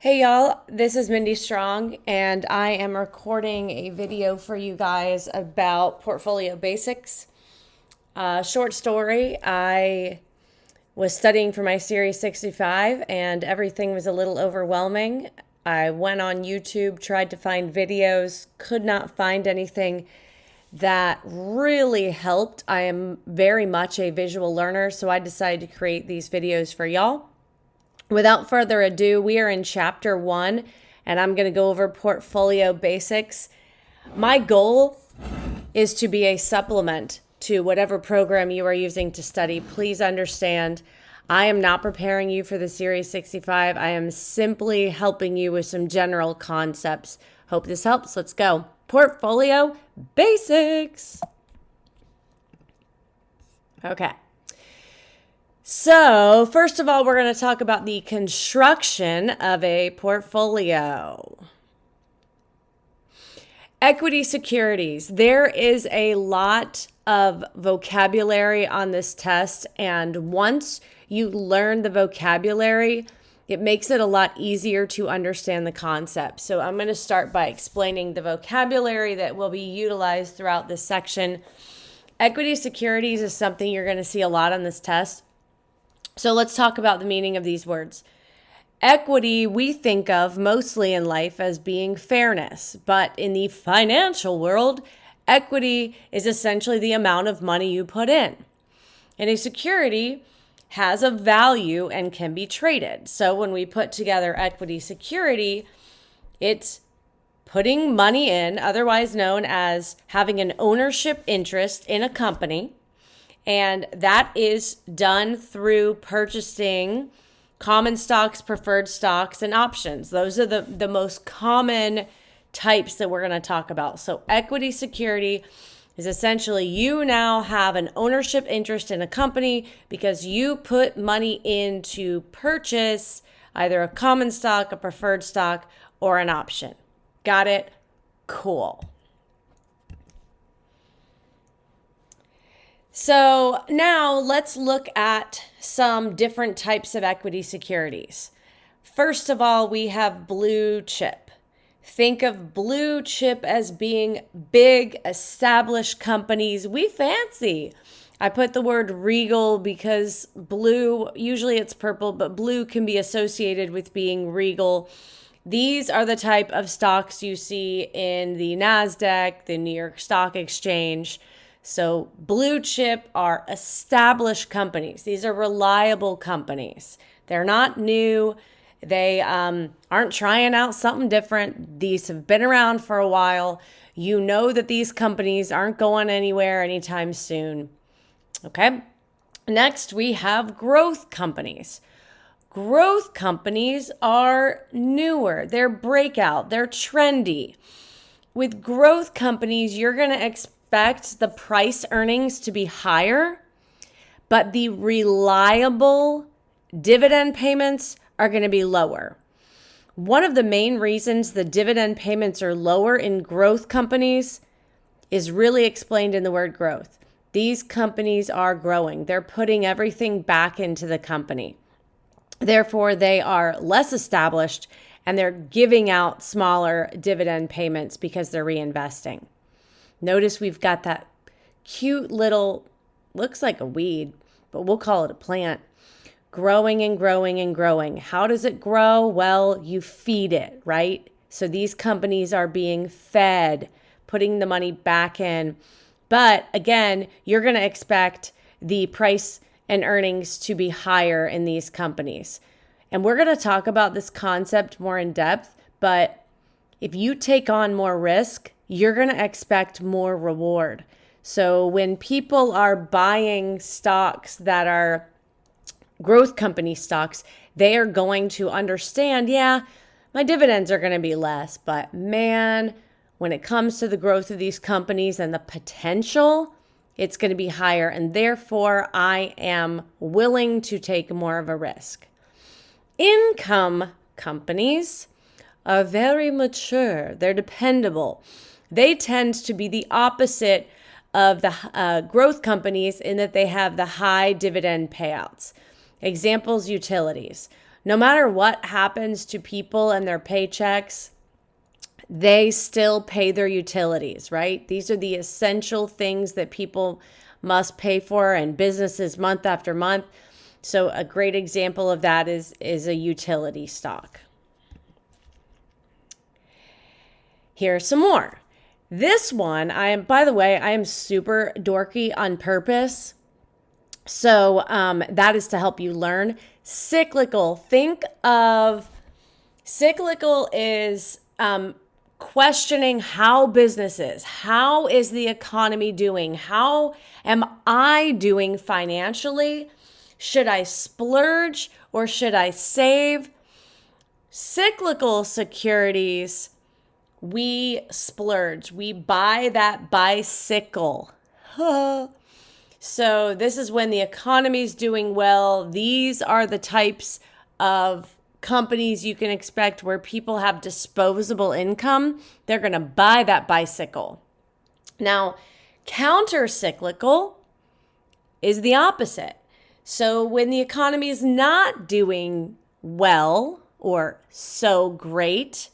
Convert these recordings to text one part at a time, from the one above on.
Hey y'all, this is Mindy Strong, and I am recording a video for you guys about portfolio basics. Short story, I was studying for my Series 65 and everything was a little overwhelming. I went on YouTube, tried to find videos, could not find anything that really helped. I am very much a visual learner, so I decided to create these videos for y'all. Without further ado, we are in chapter 1, and I'm going to go over portfolio basics. My goal is to be a supplement to whatever program you are using to study. Please understand, I am not preparing you for the Series 65. I am simply helping you with some general concepts. Hope this helps. Let's go. Portfolio basics. Okay. So, first of all, we're going to talk about the construction of a portfolio. Equity securities. There is a lot of vocabulary on this test, and once you learn the vocabulary, it makes it a lot easier to understand the concept. So I'm going to start by explaining the vocabulary that will be utilized throughout this section. Equity securities is something you're going to see a lot on this test. So let's talk about the meaning of these words. Equity we think of mostly in life as being fairness, but in the financial world, equity is essentially the amount of money you put in. And a security has a value and can be traded. So when we put together equity security, it's putting money in, otherwise known as having an ownership interest in a company. And that is done through purchasing common stocks, preferred stocks, and options. Those are the most common types that we're going to talk about. So equity security is essentially you now have an ownership interest in a company because you put money in to purchase either a common stock, a preferred stock, or an option. Got it? Cool. So now let's look at some different types of equity securities. First of all, we have blue chip. Think of blue chip as being big, established companies. We fancy. I put the word regal because blue, usually it's purple, but blue can be associated with being regal. These are the type of stocks you see in the NASDAQ, the New York Stock Exchange. So blue chip are established companies. These are reliable companies. They're not new. They aren't trying out something different. These have been around for a while. You know that these companies aren't going anywhere anytime soon. Okay. Next, we have growth companies. Growth companies are newer. They're breakout. They're trendy. With growth companies, you're going to expect the price earnings to be higher, but the reliable dividend payments are going to be lower. One of the main reasons the dividend payments are lower in growth companies is really explained in the word growth. These companies are growing. They're putting everything back into the company. Therefore, they are less established and they're giving out smaller dividend payments because they're reinvesting. Notice we've got that cute little, looks like a weed, but we'll call it a plant, growing and growing and growing. How does it grow? Well, you feed it, right? So these companies are being fed, putting the money back in. But again, you're going to expect the price and earnings to be higher in these companies. And we're going to talk about this concept more in depth, but if you take on more risk, you're going to expect more reward. So when people are buying stocks that are growth company stocks, they are going to understand, yeah, my dividends are going to be less, but man, when it comes to the growth of these companies and the potential, it's going to be higher. And therefore, I am willing to take more of a risk. Income companies are very mature. They're dependable. They tend to be the opposite of the growth companies in that they have the high dividend payouts. Examples, utilities. No matter what happens to people and their paychecks, they still pay their utilities, right? These are the essential things that people must pay for, and businesses month after month. So a great example of that is a utility stock. Here are some more. This one, by the way, I am super dorky on purpose. So that is to help you learn. Cyclical. Think of cyclical is questioning how business is. How is the economy doing? How am I doing financially? Should I splurge or should I save? Cyclical securities, we splurge. We buy that bicycle. So this is when the economy's doing well. These are the types of companies you can expect where people have disposable income. They're going to buy that bicycle. Now, counter-cyclical is the opposite. So when the economy is not doing well or so great,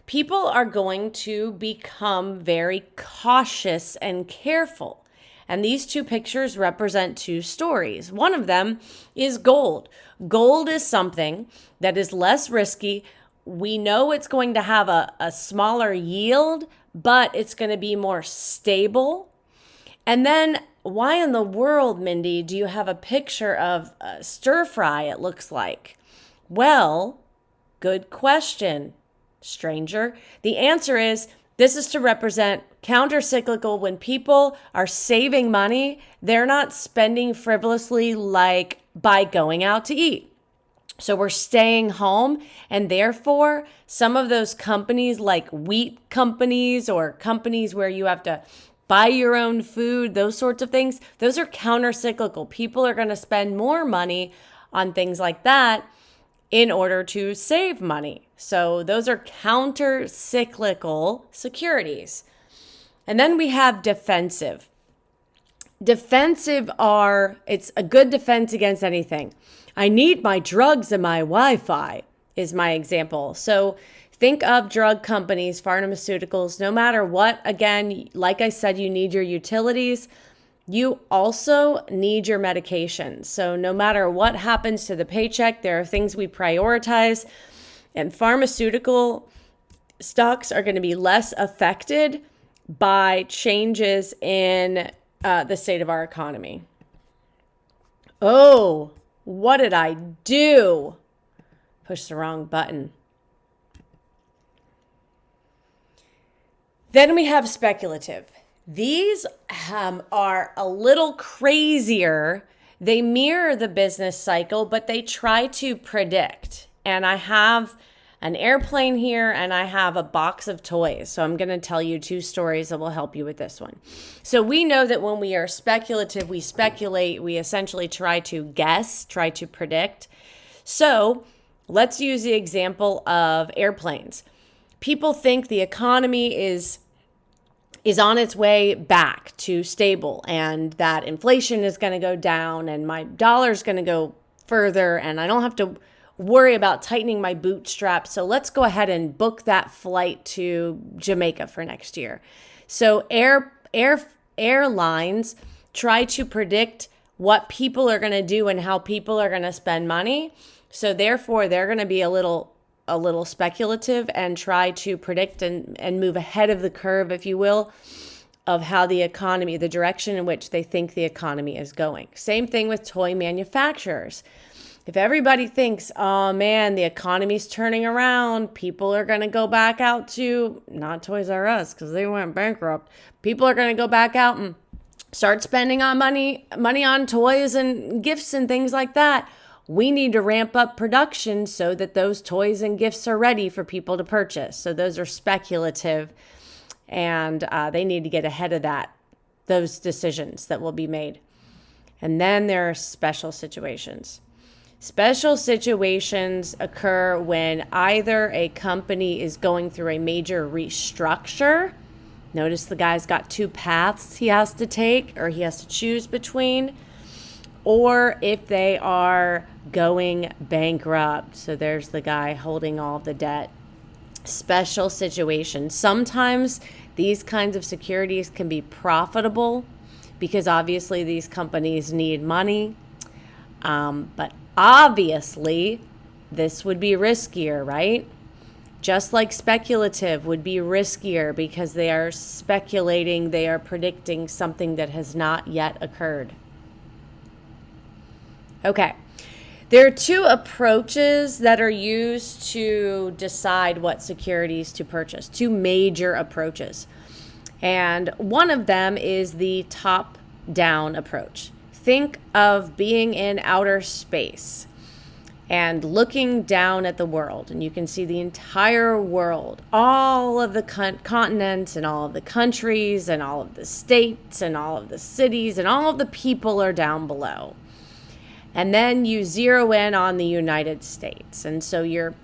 people are going to become very cautious and careful. And these two pictures represent two stories. One of them is gold. Gold is something that is less risky. We know it's going to have a smaller yield, but it's going to be more stable. And then why in the world, Mindy, do you have a picture of stir fry, it looks like? Well, good question, stranger. The answer is this is to represent counter-cyclical. When people are saving money, they're not spending frivolously like by going out to eat. So we're staying home, and therefore some of those companies like wheat companies or companies where you have to buy your own food, those sorts of things, those are counter-cyclical. People are going to spend more money on things like that in order to save money. So those are counter-cyclical securities. And then we have defensive. Defensive it's a good defense against anything. I need my drugs and my Wi-Fi is my example. So think of drug companies, pharmaceuticals, no matter what. Again, like I said, you need your utilities. You also need your medications. So no matter what happens to the paycheck, there are things we prioritize. And pharmaceutical stocks are going to be less affected by changes in the state of our economy. Oh, what did I do? Push the wrong button. Then we have speculative. These are a little crazier. They mirror the business cycle, but they try to predict. And I have an airplane here and I have a box of toys. So I'm going to tell you two stories that will help you with this one. So we know that when we are speculative, we speculate, we essentially try to guess, try to predict. So let's use the example of airplanes. People think the economy is on its way back to stable and that inflation is going to go down and my dollar is going to go further and I don't have to worry about tightening my bootstraps. So let's go ahead and book that flight to Jamaica for next year. So airlines try to predict what people are going to do and how people are going to spend money. So therefore, they're going to be a little speculative and try to predict and move ahead of the curve, if you will, of how the economy, the direction in which they think the economy is going. Same thing with toy manufacturers. If everybody thinks, oh man, the economy's turning around, people are going to go back out to, not Toys R Us because they went bankrupt. People are going to go back out and start spending on money on toys and gifts and things like that. We need to ramp up production so that those toys and gifts are ready for people to purchase. So those are speculative, and they need to get ahead of those decisions that will be made. And then there are special situations. Special situations occur when either a company is going through a major restructure. Notice the guy's got two paths he has to take or he has to choose between. Or if they are going bankrupt. So there's the guy holding all the debt. Special situation. Sometimes these kinds of securities can be profitable because obviously these companies need money. But obviously this would be riskier, right? Just like speculative would be riskier because they are speculating, they are predicting something that has not yet occurred. Okay. There are two approaches that are used to decide what securities to purchase, two major approaches. And one of them is the top-down approach. Think of being in outer space and looking down at the world, and you can see the entire world, all of the continents and all of the countries and all of the states and all of the cities and all of the people are down below. And then you zero in on the United States. And so you're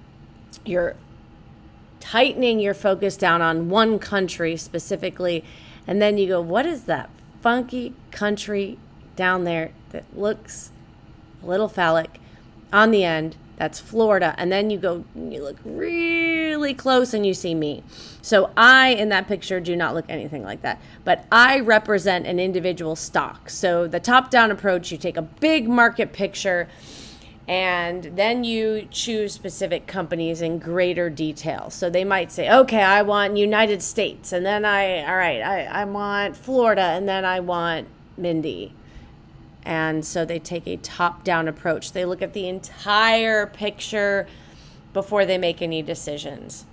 tightening your focus down on one country specifically. And then you go, what is that funky country down there that looks a little phallic on the end? That's Florida. And then you go, you look really close and you see me. So I, in that picture, do not look anything like that. But I represent an individual stock. So the top-down approach, you take a big market picture and then you choose specific companies in greater detail. So they might say, okay, I want United States. And then I want Florida. And then I want Mindy. And so they take a top-down approach. They look at the entire picture before they make any decisions.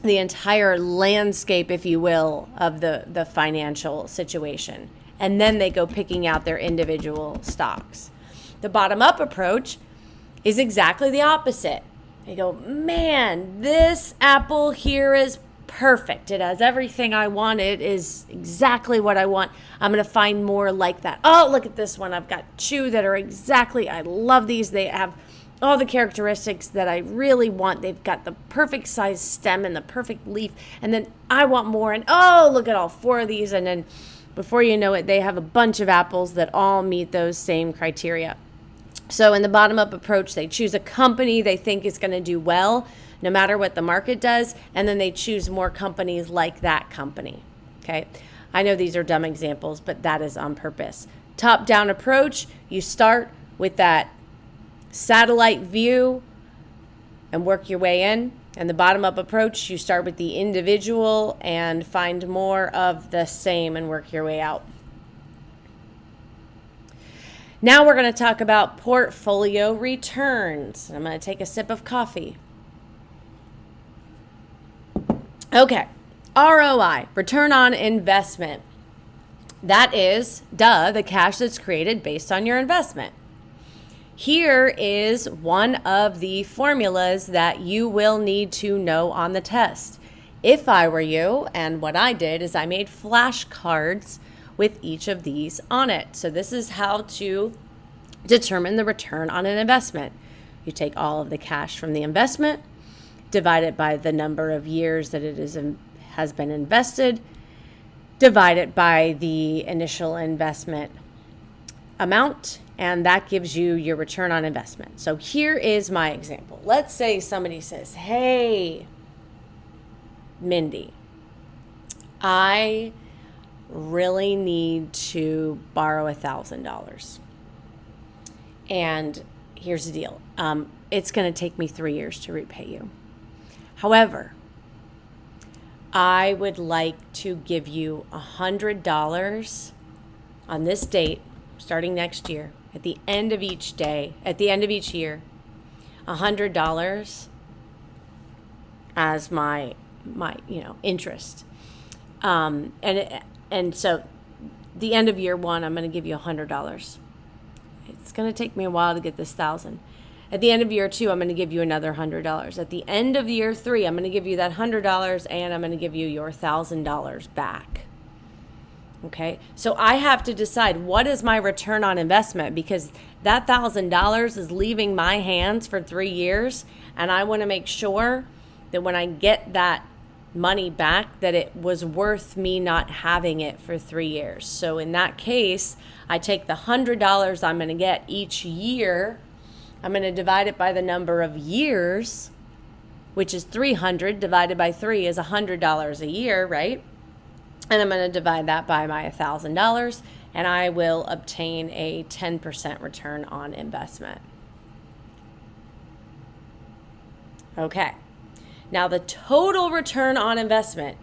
The entire landscape, if you will, of the financial situation. And then they go picking out their individual stocks. The bottom-up approach is exactly the opposite. They go, man, this apple here is perfect. It has everything I want. It is exactly what I want. I'm going to find more like that. Oh, look at this one. I've got two that are exactly, I love these. They have all the characteristics that I really want. They've got the perfect size stem and the perfect leaf. And then I want more. And oh, look at all four of these. And then before you know it, they have a bunch of apples that all meet those same criteria. So in the bottom-up approach, they choose a company they think is going to do well, no matter what the market does, and then they choose more companies like that company, okay? I know these are dumb examples, but that is on purpose. Top-down approach, you start with that satellite view and work your way in. And the bottom-up approach, you start with the individual and find more of the same and work your way out. Now we're going to talk about portfolio returns. I'm going to take a sip of coffee. Okay, ROI, return on investment. That is, the cash that's created based on your investment. Here is one of the formulas that you will need to know on the test. If I were you, and what I did is I made flashcards with each of these on it. So this is how to determine the return on an investment. You take all of the cash from the investment, divide it by the number of years that it has been invested, divide it by the initial investment amount, and that gives you your return on investment. So here is my example. Let's say somebody says, hey, Mindy, I really need to borrow $1,000. And here's the deal. It's going to take me 3 years to repay you. However, I would like to give you $100 on this date, starting next year, at the end of each day, at the end of each year, $100 as my interest. And so the end of year one, I'm going to give you $100. It's going to take me a while to get this $1,000. At the end of year two, I'm going to give you another $100. At the end of year three, I'm going to give you that $100 and I'm going to give you your $1,000 back. Okay, so I have to decide what is my return on investment, because that $1,000 is leaving my hands for 3 years, and I want to make sure that when I get that money back, that it was worth me not having it for 3 years. So in that case, I take the $100 I'm going to get each year, I'm going to divide it by the number of years, which is 300 divided by 3 is $100 a year, right? And I'm going to divide that by my $1,000, and I will obtain a 10% return on investment. Okay. Now the total return on investment,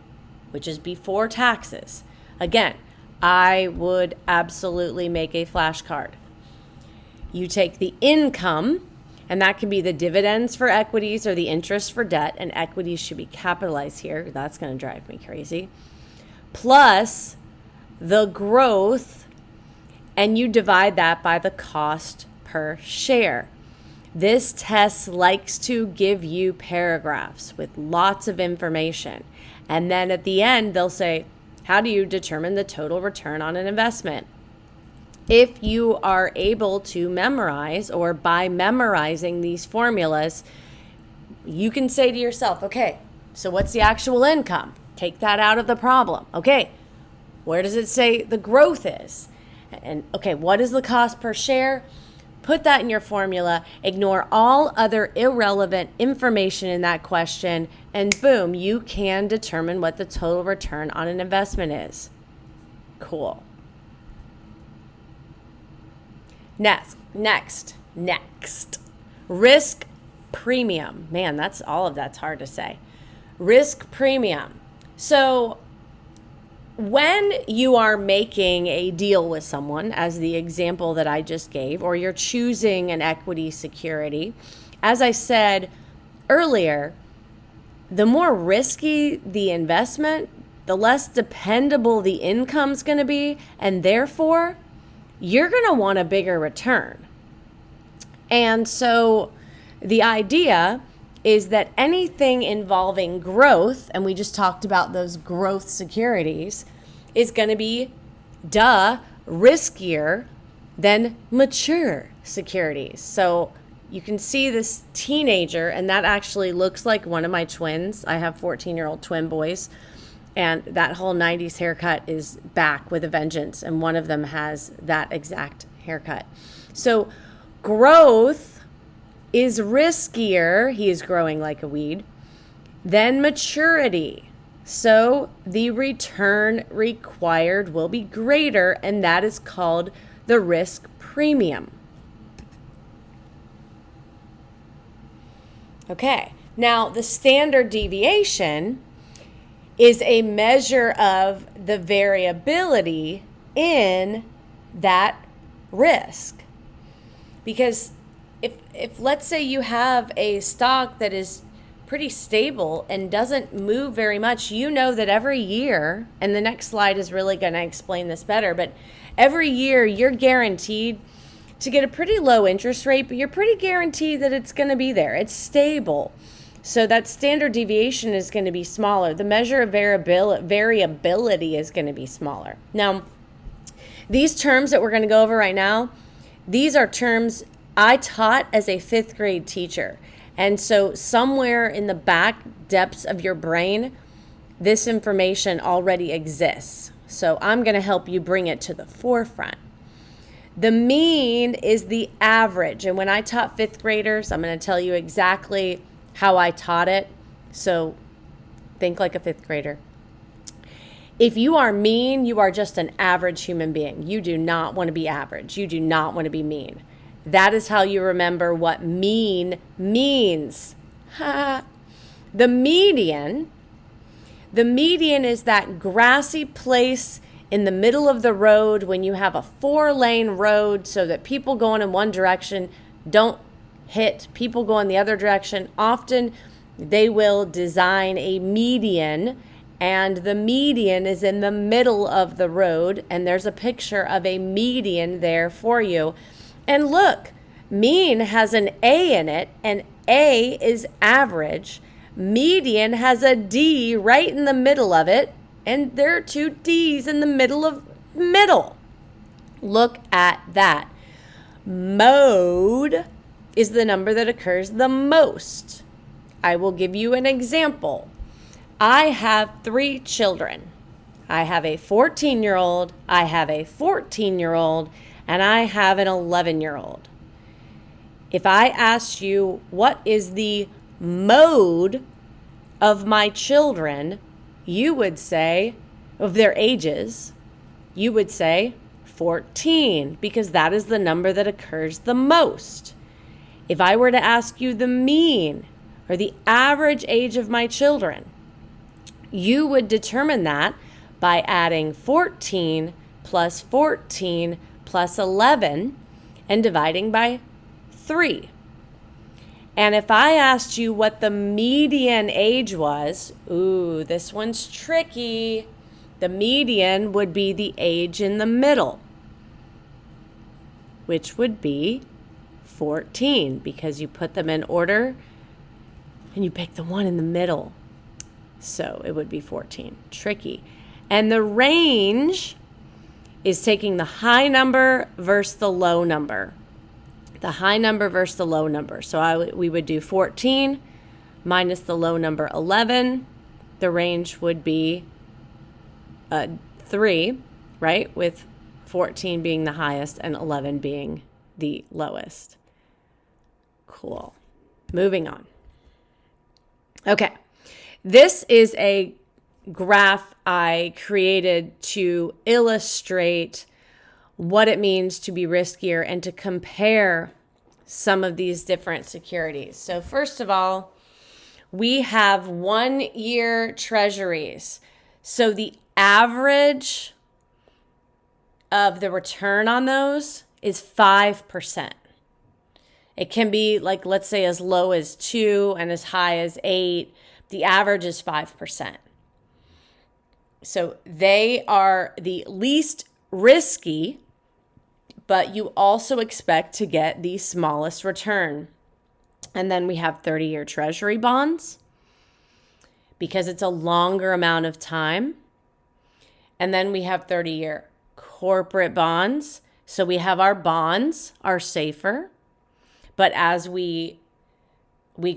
which is before taxes, again, I would absolutely make a flashcard. You take the income, and that can be the dividends for equities or the interest for debt, and equities should be capitalized here. That's going to drive me crazy. Plus the growth, and you divide that by the cost per share. This test likes to give you paragraphs with lots of information. And then at the end, they'll say, how do you determine the total return on an investment? If you are able to memorize, or by memorizing these formulas, you can say to yourself, okay, so what's the actual income? Take that out of the problem. Okay, where does it say the growth is? And okay, what is the cost per share? Put that in your formula, ignore all other irrelevant information in that question, and boom, you can determine what the total return on an investment is. Cool. Next. Risk premium. Man, that's hard to say. Risk premium. So when you are making a deal with someone, as the example that I just gave, or you're choosing an equity security, as I said earlier, the more risky the investment, the less dependable the income's going to be, and therefore, you're going to want a bigger return. And so the idea is that anything involving growth, and we just talked about those growth securities, is going to be, riskier than mature securities. So you can see this teenager, and that actually looks like one of my twins. I have 14-year-old twin boys, and that whole 90s haircut is back with a vengeance, and one of them has that exact haircut. So growth is riskier, he is growing like a weed, than maturity. So the return required will be greater, and that is called the risk premium. Okay, now the standard deviation is a measure of the variability in that risk. Because if let's say you have a stock that is pretty stable and doesn't move very much, you know that every year, and the next slide is really going to explain this better, but every year you're guaranteed to get a pretty low interest rate, but you're pretty guaranteed that it's going to be there. It's stable. So that standard deviation is going to be smaller. The measure of variability is going to be smaller. Now, these terms that we're going to go over right now, these are terms I taught as a 5th grade teacher. And so somewhere in the back depths of your brain, this information already exists. So I'm going to help you bring it to the forefront. The mean is the average. And when I taught 5th graders, I'm going to tell you exactly how I taught it. So think like a 5th grader. If you are mean, you are just an average human being. You do not want to be average. You do not want to be mean. That is how you remember what mean means. The median is that grassy place in the middle of the road when you have a 4-lane road so that people going in one direction don't hit people going the other direction. Often they will design a median, and the median is in the middle of the road, and there's a picture of a median there for you. And look, mean has an A in it, and A is average. Median has a D right in the middle of it, and there are 2 D's in the middle of middle. Look at that. Mode is the number that occurs the most. I will give you an example. I have 3 children. I have a 14-year-old, I have a 14-year-old, and I have an 11-year-old. If I asked you, what is the mode of my children, you would say, of their ages, you would say 14, because that is the number that occurs the most. If I were to ask you the mean or the average age of my children, you would determine that by adding 14 plus 14 plus 11 and dividing by 3. And if I asked you what the median age was, ooh, this one's tricky. The median would be the age in the middle, which would be 14, because you put them in order and you pick the one in the middle. So it would be 14. Tricky. And the range is taking the high number versus the low number. The high number versus the low number. So we would do 14 minus the low number 11. The range would be 3, right? With 14 being the highest and 11 being the lowest. Cool. Moving on. Okay. This is a graph I created to illustrate what it means to be riskier and to compare some of these different securities. So first of all, we have 1-year treasuries. So the average of the return on those is 5%. It can be, like, let's say as low as 2 and as high as 8. The average is 5%. So they are the least risky, but you also expect to get the smallest return. And then we have 30-year treasury bonds, because it's a longer amount of time. And then we have 30-year corporate bonds. So we have our bonds are safer, but as we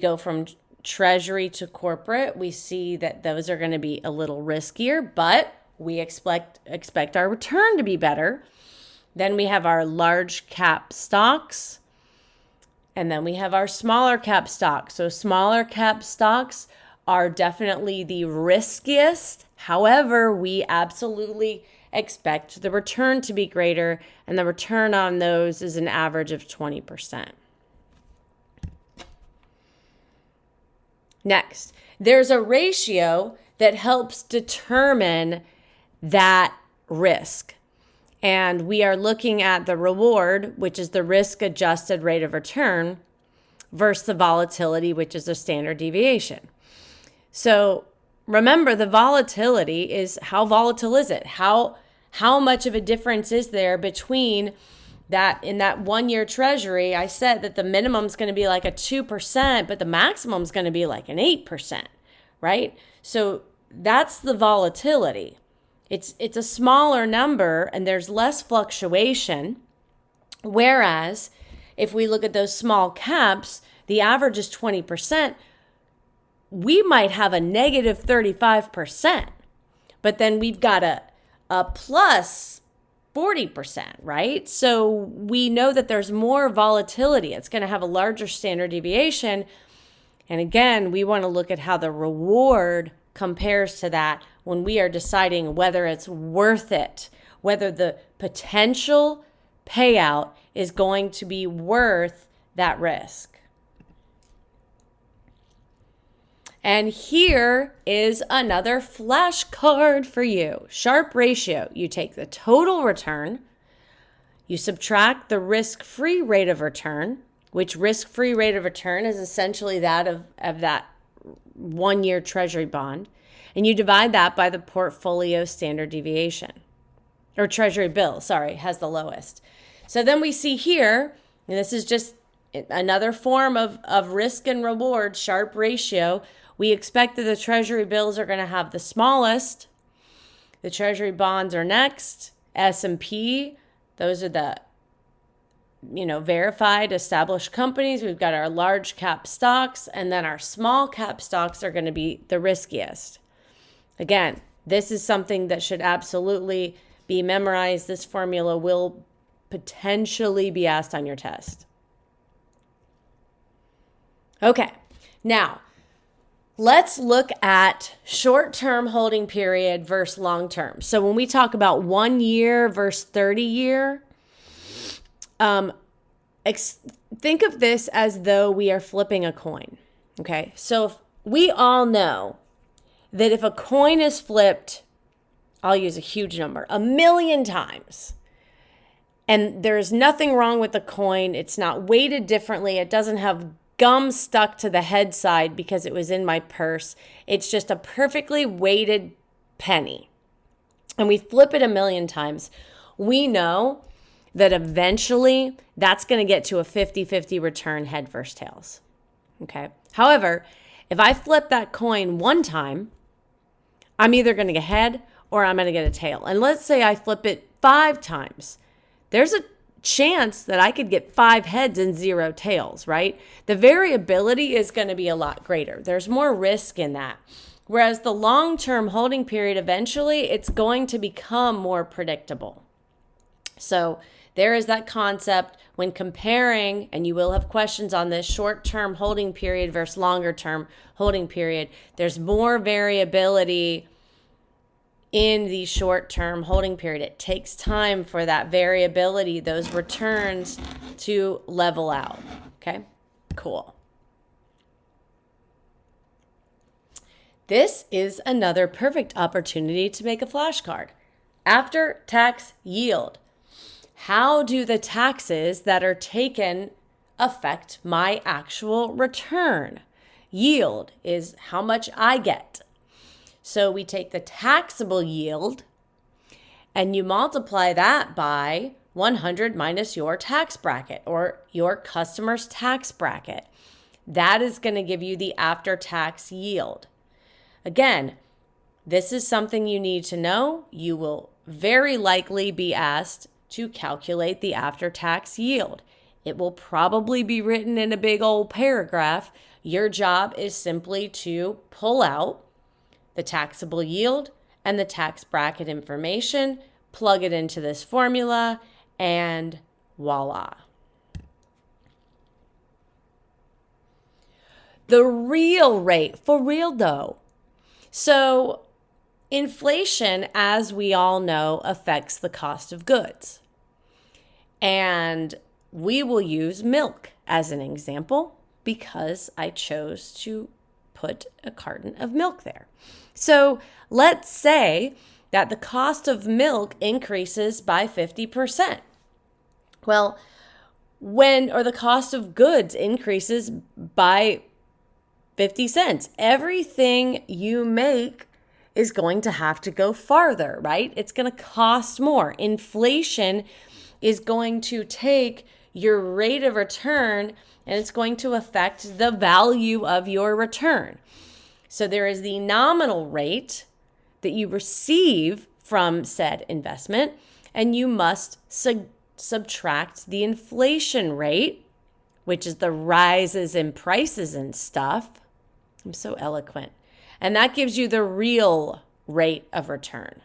go from treasury to corporate, we see that those are going to be a little riskier, but we expect our return to be better. Then we have our large cap stocks, and then we have our smaller cap stocks. So smaller cap stocks are definitely the riskiest. However, we absolutely expect the return to be greater, and the return on those is an average of 20%. Next, there's a ratio that helps determine that risk. And we are looking at the reward, which is the risk-adjusted rate of return, versus the volatility, which is the standard deviation. So remember, the volatility is, how volatile is it? How much of a difference is there between that? In that 1-year treasury, I said that the minimum is going to be like a 2%, but the maximum is going to be like an 8%, right? So that's the volatility. It's a smaller number and there's less fluctuation. Whereas if we look at those small caps, the average is 20%. We might have a negative 35%, but then we've got a plus 40%, right? So we know that there's more volatility. It's going to have a larger standard deviation. And again, we want to look at how the reward compares to that when we are deciding whether it's worth it, whether the potential payout is going to be worth that risk. And here is another flashcard for you. Sharpe ratio. You take the total return, you subtract the risk-free rate of return, which risk-free rate of return is essentially that of that 1-year treasury bond, and you divide that by the portfolio standard deviation. Or treasury bill, has the lowest. So then we see here, and this is just another form of risk and reward, Sharpe ratio. We expect that the treasury bills are going to have the smallest. The treasury bonds are next. S&P, those are the verified, established companies. We've got our large cap stocks, and then our small cap stocks are going to be the riskiest. Again, this is something that should absolutely be memorized. This formula will potentially be asked on your test. Okay, now let's look at short-term holding period versus long-term. So when we talk about 1 year versus 30 year, think of this as though we are flipping a coin. Okay, so if we all know that if a coin is flipped, I'll use a huge number, 1,000,000 times, and there's nothing wrong with the coin, it's not weighted differently, it doesn't have gum stuck to the head side because it was in my purse, it's just a perfectly weighted penny, and we flip it 1,000,000 times, we know that eventually that's going to get to a 50-50 return head versus tails. Okay. However, if I flip that coin one time, I'm either going to get head or I'm going to get a tail. And let's say I flip it 5 times. There's a chance that I could get 5 heads and 0 tails, right? The variability is going to be a lot greater. There's more risk in that. Whereas the long-term holding period, eventually it's going to become more predictable. So there is that concept when comparing, and you will have questions on this, short-term holding period versus longer-term holding period. There's more variability in the short-term holding period. It takes time for that variability, those returns to level out. Okay, cool. This is another perfect opportunity to make a flashcard. After-tax yield. How do the taxes that are taken affect my actual return? Yield is how much I get. So we take the taxable yield and you multiply that by 100 minus your tax bracket or your customer's tax bracket. That is going to give you the after-tax yield. Again, this is something you need to know. You will very likely be asked to calculate the after-tax yield. It will probably be written in a big old paragraph. Your job is simply to pull out the taxable yield and the tax bracket information, plug it into this formula, and voila. The real rate, for real though. So inflation, as we all know, affects the cost of goods. And we will use milk as an example because I chose to put a carton of milk there. So let's say that the cost of milk increases by 50%. Well, or the cost of goods increases by 50 cents. Everything you make is going to have to go farther, right? It's going to cost more. Inflation is going to take your rate of return and it's going to affect the value of your return. So there is the nominal rate that you receive from said investment, and you must subtract the inflation rate, which is the rises in prices and stuff. I'm so eloquent. And that gives you the real rate of return,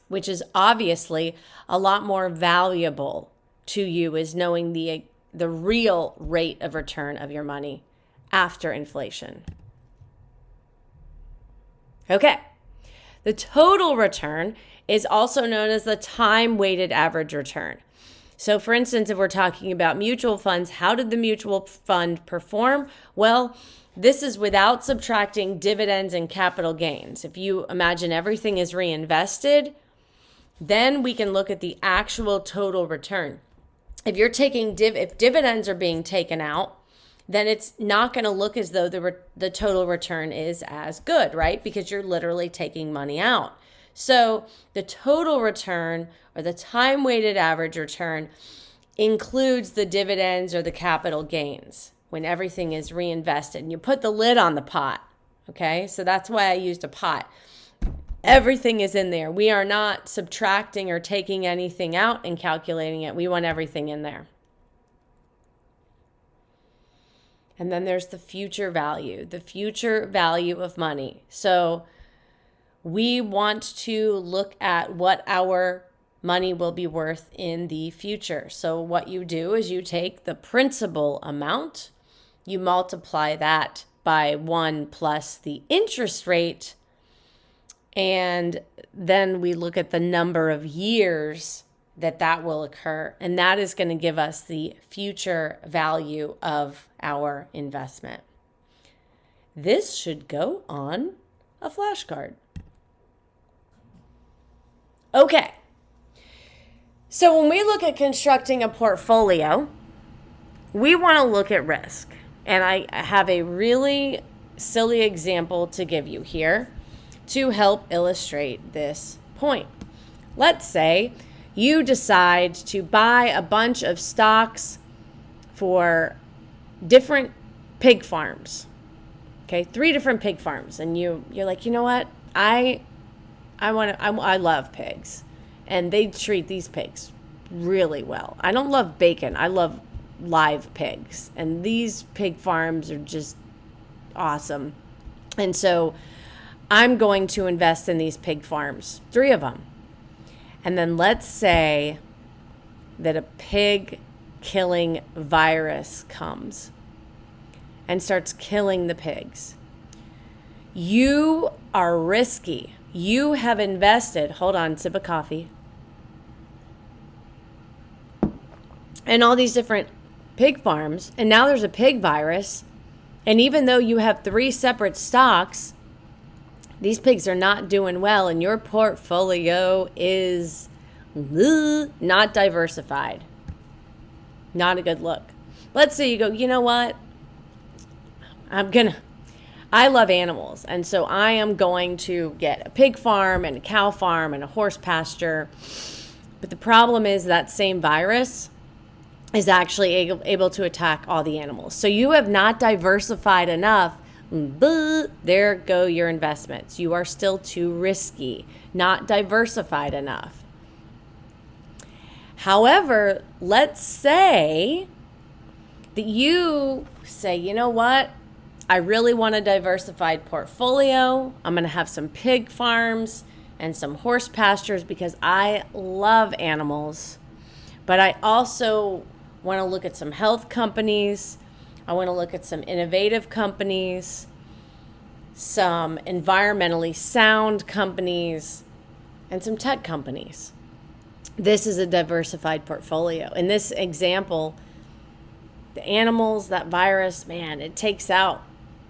which is obviously a lot more valuable to you, is knowing the real rate of return of your money after inflation. Okay. The total return is also known as the time-weighted average return. So for instance, if we're talking about mutual funds, how did the mutual fund perform? Well, this is without subtracting dividends and capital gains. If you imagine everything is reinvested, then we can look at the actual total return. If you're taking if dividends are being taken out, then it's not going to look as though the total return is as good, right? Because you're literally taking money out. So the total return, or the time-weighted average return, includes the dividends or the capital gains when everything is reinvested. And you put the lid on the pot, okay? So that's why I used a pot. Everything is in there. We are not subtracting or taking anything out and calculating it. We want everything in there. And then there's the future value of money. So we want to look at what our money will be worth in the future. So what you do is you take the principal amount You multiply that by 1 plus the interest rate, and then we look at the number of years that will occur, and that is going to give us the future value of our investment. This should go on a flashcard. Okay. So when we look at constructing a portfolio, we want to look at risk. And I have a really silly example to give you here to help illustrate this point. Let's say you decide to buy a bunch of stocks for different pig farms. Okay, 3 different pig farms, and you're like, you know what? I love pigs, and they treat these pigs really well. I don't love bacon. I love live pigs, and these pig farms are just awesome. And so I'm going to invest in these pig farms, 3 of them. And then let's say that a pig killing virus comes and starts killing the pigs. You are risky. You have invested, hold on, sip of coffee, and all these different pig farms, and now there's a pig virus. And even though you have 3 separate stocks, these pigs are not doing well, and your portfolio is not diversified. Not a good look. Let's say you go, you know what? I love animals, and so I am going to get a pig farm and a cow farm and a horse pasture. But the problem is that same virus is actually able to attack all the animals. So you have not diversified enough. There go your investments. You are still too risky, not diversified enough. However, let's say that you say, you know what? I really want a diversified portfolio. I'm going to have some pig farms and some horse pastures because I love animals. But I also want to look at some health companies. I want to look at some innovative companies, some environmentally sound companies, and some tech companies. This is a diversified portfolio. In this example, the animals, that virus, man, it takes out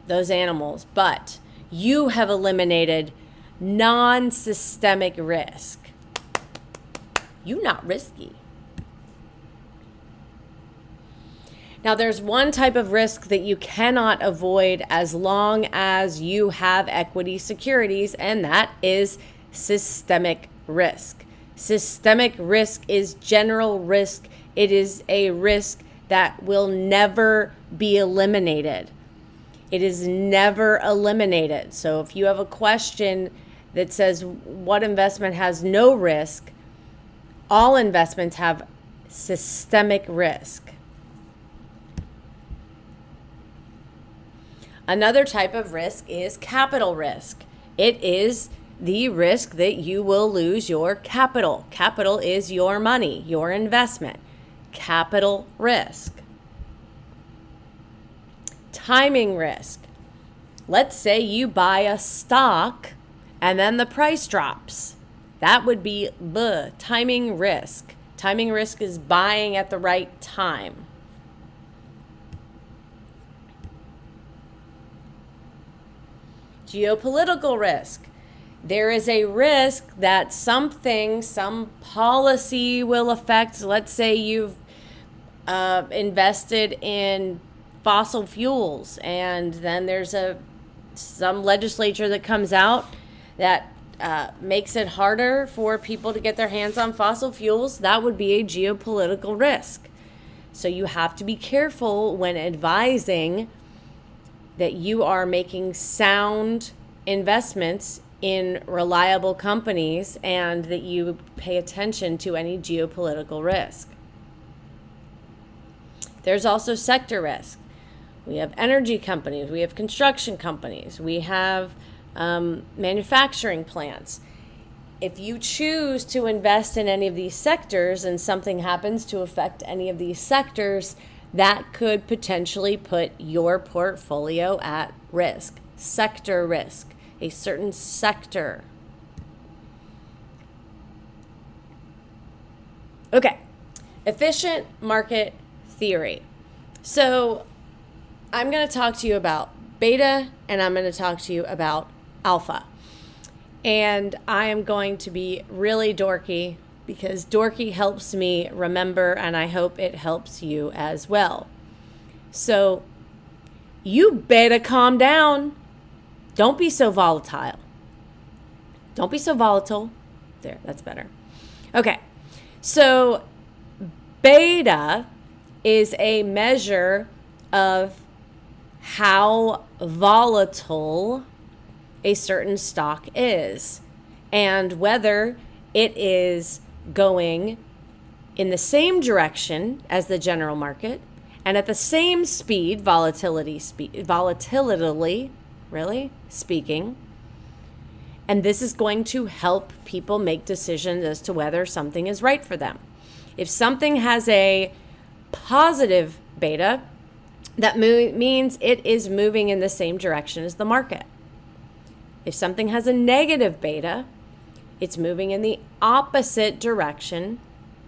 those animals, but you have eliminated non-systemic risk. You're not risky. Now, there's one type of risk that you cannot avoid as long as you have equity securities, and that is systemic risk. Systemic risk is general risk. It is a risk that will never be eliminated. It is never eliminated. So if you have a question that says what investment has no risk, all investments have systemic risk. Another type of risk is capital risk. It is the risk that you will lose your capital. Capital is your money, your investment. Capital risk. Timing risk. Let's say you buy a stock and then the price drops. That would be timing risk. Timing risk is buying at the right time. Geopolitical risk. There is a risk that some policy will affect. Let's say you've invested in fossil fuels, and then there's some legislature that comes out that makes it harder for people to get their hands on fossil fuels. That would be a geopolitical risk. So you have to be careful when advising that you are making sound investments in reliable companies and that you pay attention to any geopolitical risk. There's also sector risk. We have energy companies, we have construction companies, we have manufacturing plants. If you choose to invest in any of these sectors and something happens to affect any of these sectors, that could potentially put your portfolio at risk. Sector risk, a certain sector. Okay, efficient market theory. So I'm going to talk to you about beta and I'm going to talk to you about alpha. And I am going to be really dorky because dorky helps me remember, and I hope it helps you as well. So you better calm down. Don't be so volatile. Don't be so volatile. There, that's better. Okay, so beta is a measure of how volatile a certain stock is and whether it is going in the same direction as the general market and at the same speed, volatility really speaking. And this is going to help people make decisions as to whether something is right for them. If something has a positive beta, that means it is moving in the same direction as the market. If something has a negative beta, it's moving in the opposite direction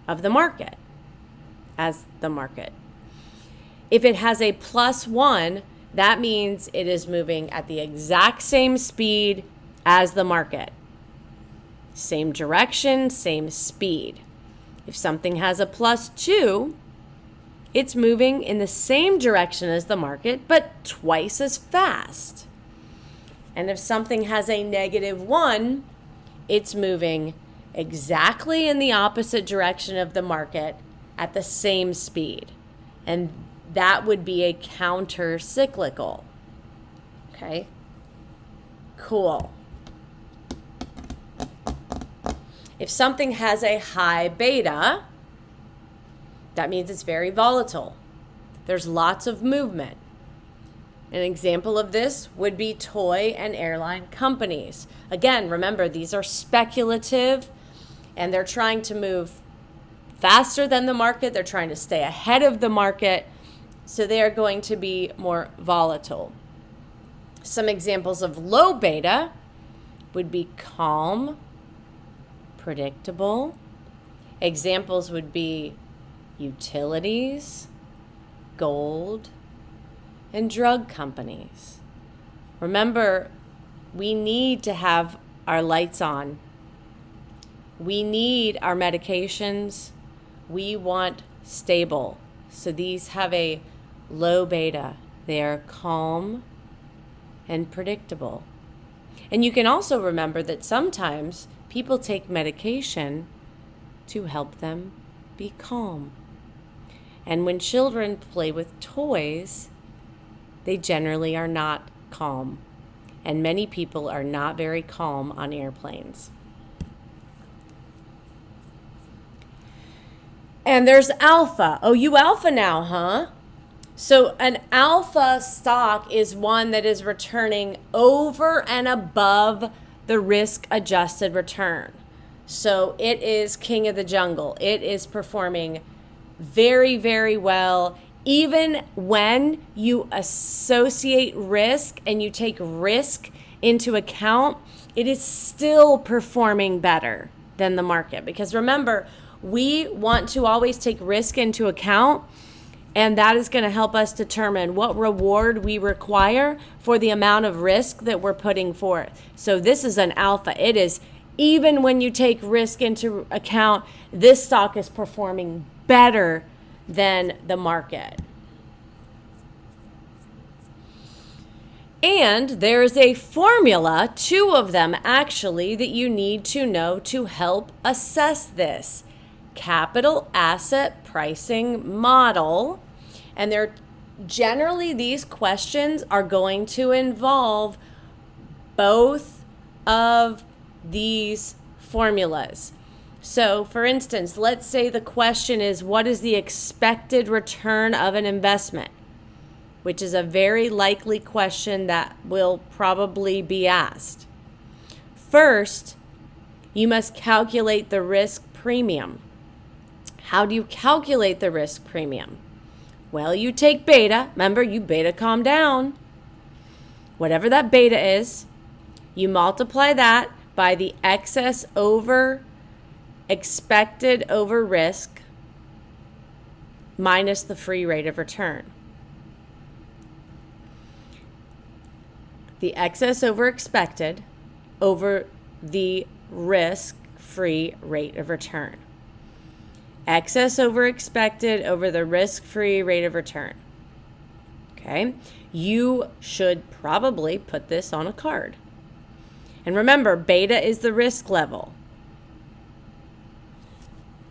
of the market, as the market. If it has a +1, that means it is moving at the exact same speed as the market. Same direction, same speed. If something has a +2, it's moving in the same direction as the market, but twice as fast. And if something has a -1, it's moving exactly in the opposite direction of the market at the same speed. And that would be a counter-cyclical. Okay? Cool. If something has a high beta, that means it's very volatile. There's lots of movement. An example of this would be toy and airline companies. Again, remember, these are speculative and they're trying to move faster than the market. They're trying to stay ahead of the market. So they are going to be more volatile. Some examples of low beta would be calm, predictable. Examples would be utilities, gold, and drug companies. Remember, we need to have our lights on. We need our medications. We want stable. So these have a low beta. They are calm and predictable. And you can also remember that sometimes people take medication to help them be calm. And when children play with toys, they generally are not calm. And many people are not very calm on airplanes. And there's alpha. Oh, you alpha now, huh? So an alpha stock is one that is returning over and above the risk-adjusted return. So it is king of the jungle. It is performing very, very well. Even when you associate risk and you take risk into account, it is still performing better than the market. Because remember, we want to always take risk into account, and that is going to help us determine what reward we require for the amount of risk that we're putting forth. So this is an alpha. It is, even when you take risk into account, this stock is performing better than the market. And there's a formula, 2 of them actually, that you need to know to help assess this. Capital asset pricing model. And they're generally, these questions are going to involve both of these formulas. So for instance, let's say the question is, what is the expected return of an investment? Which is a very likely question that will probably be asked. First, you must calculate the risk premium. How do you calculate the risk premium? Well, you take beta. Remember, you beta calm down. Whatever that beta is, you multiply that by the excess over expected over risk minus the free rate of return. The excess over expected over the risk-free rate of return. Excess over expected over the risk-free rate of return. Okay? You should probably put this on a card. And remember, beta is the risk level.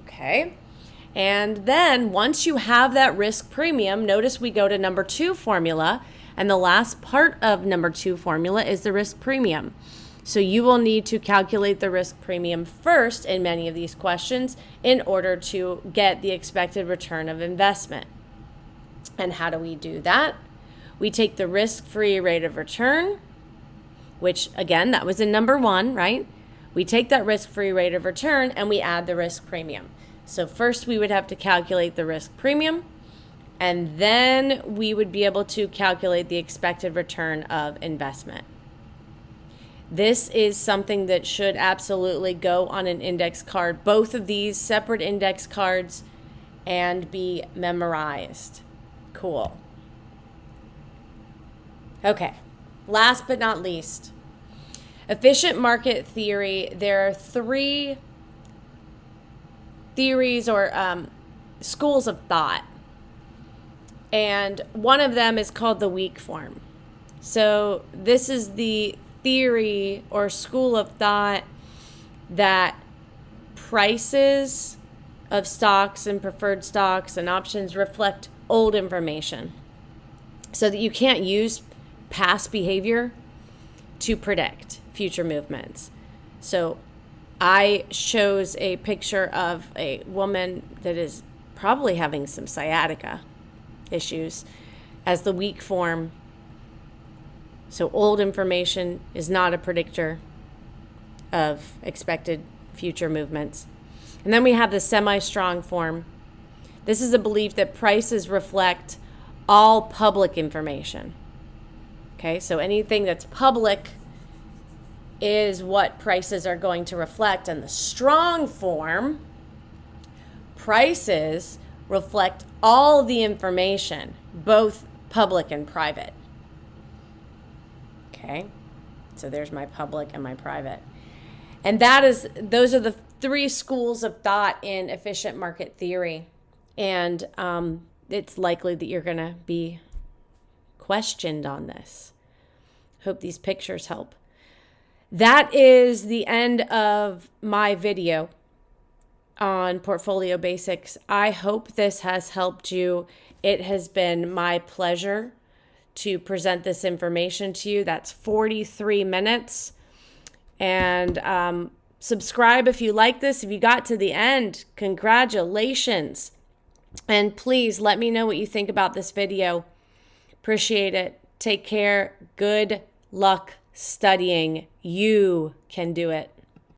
Okay? And then once you have that risk premium, notice we go to number 2 formula, and the last part of number 2 formula is the risk premium. So you will need to calculate the risk premium first in many of these questions in order to get the expected return of investment. And how do we do that? We take the risk-free rate of return, which again, that was in number 1, right? We take that risk-free rate of return and we add the risk premium. So first we would have to calculate the risk premium, and then we would be able to calculate the expected return of investment. This is something that should absolutely go on an index card, both of these separate index cards, and be memorized. Cool. Okay, last but not least, efficient market theory. There are 3 theories or schools of thought, and one of them is called the weak form. So this is the theory or school of thought that prices of stocks and preferred stocks and options reflect old information, so that you can't use past behavior to predict future movements. So I chose a picture of a woman that is probably having some sciatica issues as the weak form. So old information is not a predictor of expected future movements. And then we have the semi-strong form. This is a belief that prices reflect all public information. Okay, so anything that's public is what prices are going to reflect. And the strong form, prices reflect all the information, both public and private. Okay, so there's my public and my private. And those are the 3 schools of thought in efficient market theory. And it's likely that you're going to be questioned on this. Hope these pictures help. That is the end of my video on portfolio basics. I hope this has helped you. It has been my pleasure to present this information to you. That's 43 minutes. And subscribe if you like this. If you got to the end, congratulations. And please let me know what you think about this video. Appreciate it. Take care. Good luck studying. You can do it.